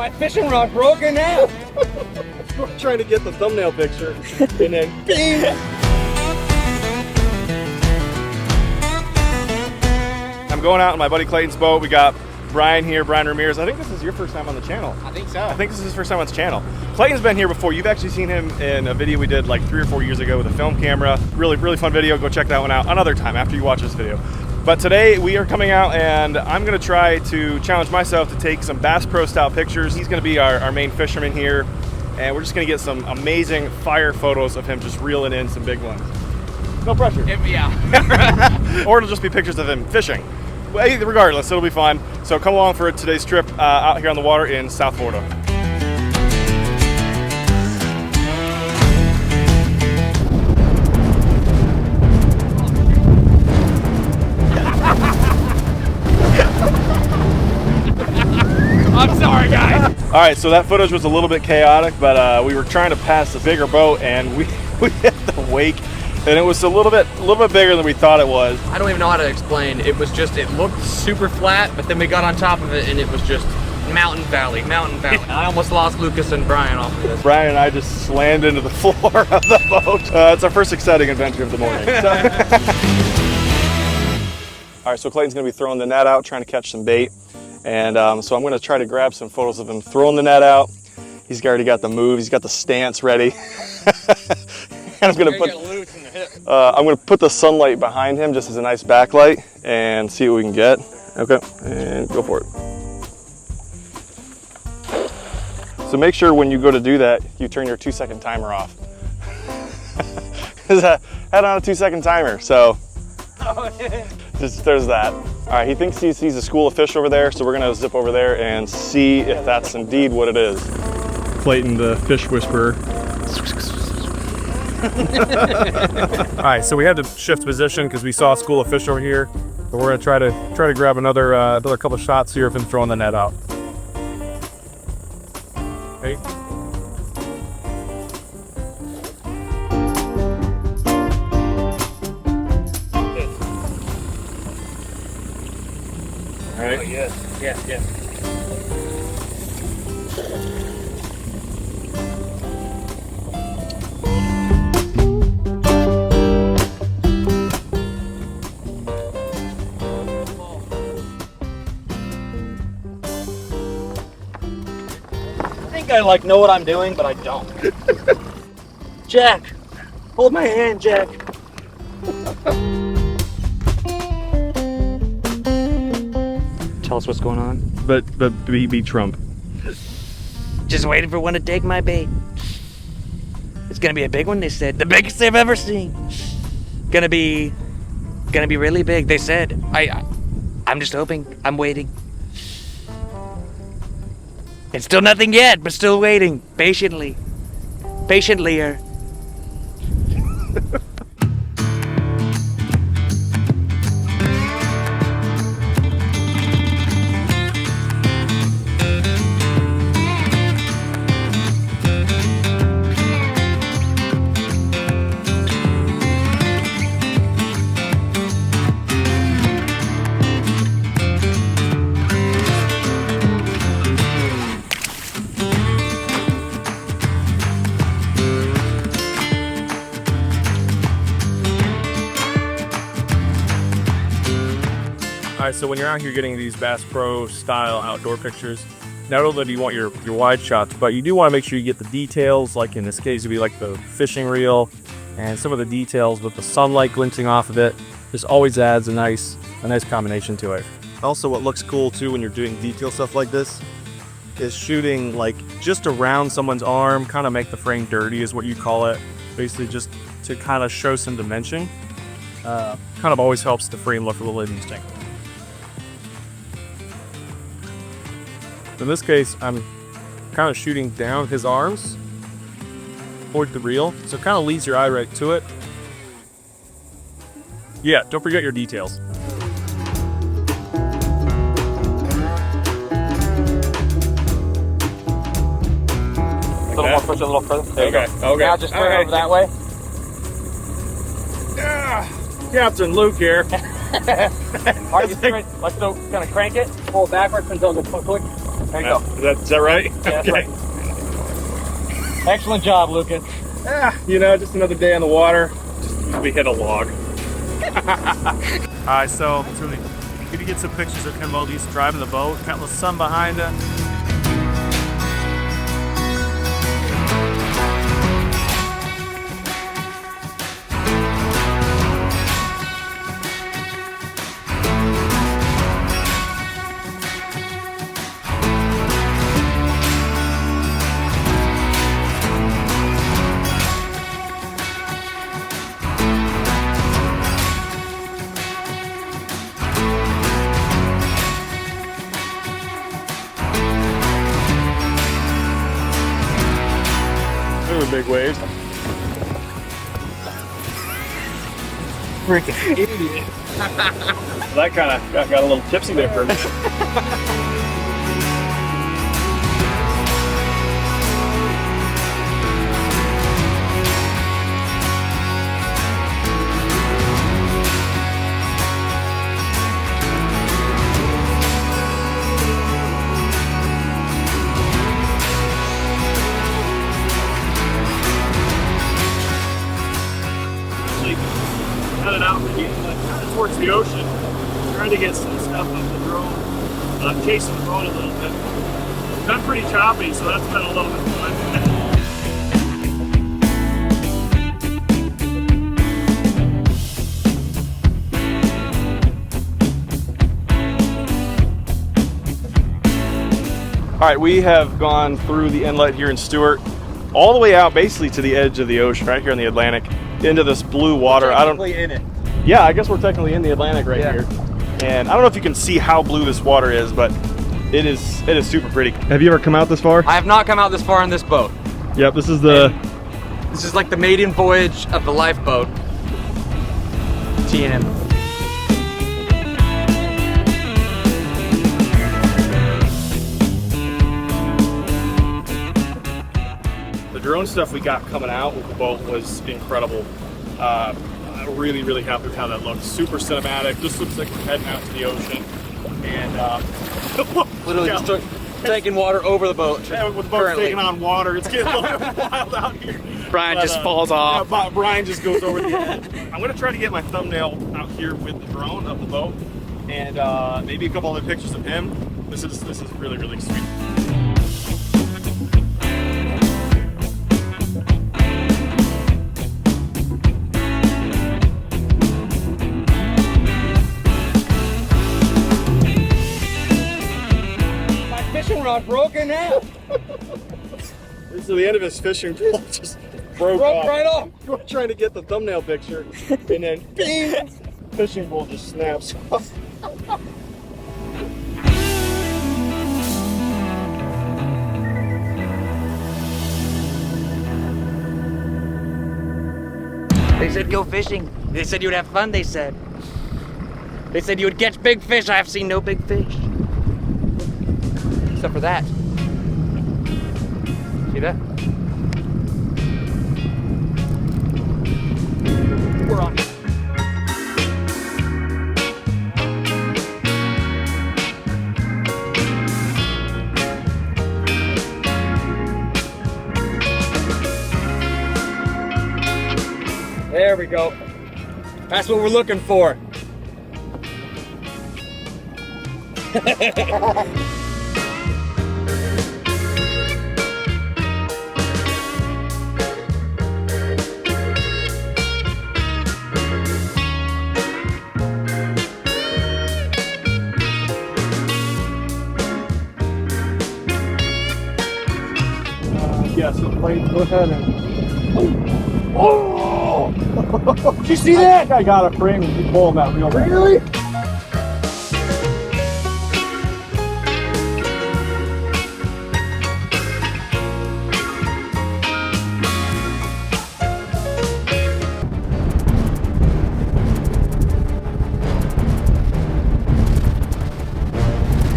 My fishing rod broke in half. We're trying to get the thumbnail picture, and then bing! I'm going out in my buddy Clayton's boat. We got Brian here, Brian Ramirez. I think this is your first time on the channel. I think so. I think this is his first time on the channel. Clayton's been here before. You've actually seen him in a video we did like 3 or 4 years ago with a film camera. Really, really fun video. Go check that one out another time after you watch this video. But today we are coming out and I'm gonna try to challenge myself to take some Bass Pro style pictures. He's gonna be our main fisherman here. And we're just gonna get some amazing fire photos of him just reeling in some big ones. No pressure. Yeah. Or it'll just be pictures of him fishing. Regardless, it'll be fun. So come along for today's trip out here on the water in South Florida. I'm sorry, guys. All right, so that footage was a little bit chaotic, but we were trying to pass a bigger boat and we hit the wake. And it was a little bit bigger than we thought it was. I don't even know how to explain. It was just, it looked super flat, but then we got on top of it and it was just mountain valley, mountain valley. I almost lost Lucas and Brian off of this. Brian and I just slammed into the floor of the boat. It's our first exciting adventure of the morning. All right, so Clayton's gonna be throwing the net out, trying to catch some bait. And so I'm gonna try to grab some photos of him throwing the net out. He's already got the move, he's got the stance ready. And I'm gonna put the sunlight behind him just as a nice backlight and see what we can get. Okay, and go for it. So make sure when you go to do that, you turn your 2-second timer off. Because I had on a 2-second timer, so just there's that. All right, he thinks he sees a school of fish over there, so we're gonna zip over there and see if that's indeed what it is. Clayton, the fish whisperer. All right, so we had to shift position because we saw a school of fish over here. So we're gonna try to grab another couple shots here of him throwing the net out. Hey. All right. Oh, yes. I know what I'm doing, but I don't. Jack, hold my hand, Jack. Tell us what's going on. But be Trump. Just waiting for one to take my bait. It's gonna be a big one, they said. The biggest they've ever seen. Gonna be really big, they said. I'm just hoping. I'm waiting. It's still nothing yet, but still waiting. Patiently. Patiently-er. All right, so when you're out here getting these Bass Pro style outdoor pictures, not only do you want your wide shots, but you do want to make sure you get the details, like in this case, it'd be like the fishing reel and some of the details with the sunlight glinting off of it. This always adds a nice combination to it. Also, what looks cool too when you're doing detail stuff like this is shooting like just around someone's arm, kind of make the frame dirty is what you call it. Basically just to kind of show some dimension. Kind of always helps the frame look a little interesting. In this case, I'm kind of shooting down his arms toward the reel, so it kind of leads your eye right to it. Yeah, don't forget your details. A little more, push a little further. There you go. Okay. Now just turn over that way. Captain Luke here. Alright, let's kind of crank it. Pull it backwards until it goes quick. There you go. Is that right? Yeah, Okay. right. Excellent job, Lucas. Yeah, you know, just another day on the water. We hit a log. Alright, so it's really good to get some pictures of him while he's driving the boat. Got the sun behind him. Big waves. Freaking idiot. That kind of got a little tipsy there for a minute. Headed out towards the ocean, trying to get some stuff up the drone, chasing the boat a little bit. It's been pretty choppy, so that's been a little bit fun. All right, we have gone through the inlet here in Stewart, all the way out basically to the edge of the ocean, right here in the Atlantic, into this blue water. In it. Yeah, I guess we're technically in the Atlantic right here. And I don't know if you can see how blue this water is, but it is super pretty. Have you ever come out this far? I have not come out this far in this boat. Yep, this is the... This is like the maiden voyage of the lifeboat. T&M. The drone stuff we got coming out with the boat was incredible. I'm really, really happy with how that looks. Super cinematic. Just looks like we're heading out to the ocean. And Literally yeah. just taking water over the boat. Yeah, with the boat taking on water, it's getting a little wild out here. Brian just falls off. Yeah, Brian just goes over the edge. I'm gonna try to get my thumbnail out here with the drone of the boat, and maybe a couple other pictures of him. This is really, really sweet. Rod broken now. So the end of his fishing pole just broke off. Right off. We're trying to get the thumbnail picture, and then bing, fishing pole just snaps off. They said go fishing. They said you would have fun, they said. They said you would catch big fish. I have seen no big fish. Except for that. See that? We're on. There we go. That's what we're looking for. Yeah, so go ahead and... Oh! Did you see that? I got a frame and keep pulling that reel back. Really?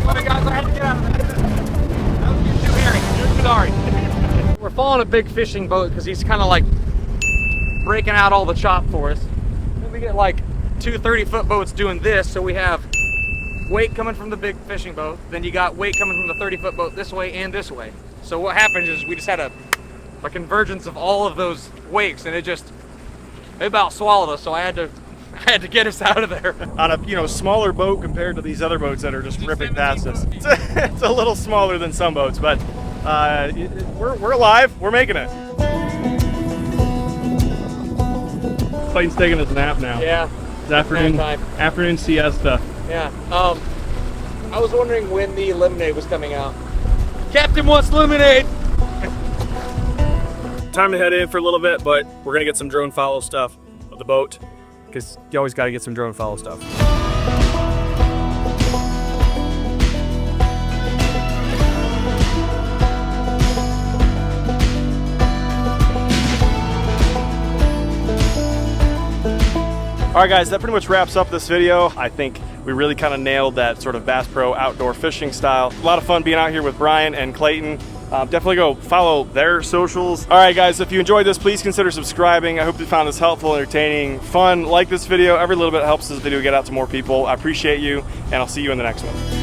Alright guys, I have to get out of that. That was too hairy. Sorry. We're following a big fishing boat because he's kind of like breaking out all the chop for us. Then we get like two 30-foot boats doing this, so we have weight coming from the big fishing boat, then you got weight coming from the 30-foot boat this way and this way. So what happens is we just had a convergence of all of those weights, and it about swallowed us. So I had to get us out of there. On a smaller boat compared to these other boats that are just ripping past us. It's a little smaller than some boats, but we're alive. We're making it. Clayton's taking his nap now. Yeah. It's afternoon siesta. Yeah. I was wondering when the lemonade was coming out. Captain wants lemonade. Time to head in for a little bit, but we're gonna get some drone follow stuff of the boat, because you always got to get some drone follow stuff. All right, guys, that pretty much wraps up this video. I think we really kind of nailed that sort of Bass Pro outdoor fishing style. A lot of fun being out here with Brian and Clayton. Definitely go follow their socials. All right, guys, if you enjoyed this, please consider subscribing. I hope you found this helpful, entertaining, fun. Like this video. Every little bit helps this video get out to more people. I appreciate you, and I'll see you in the next one.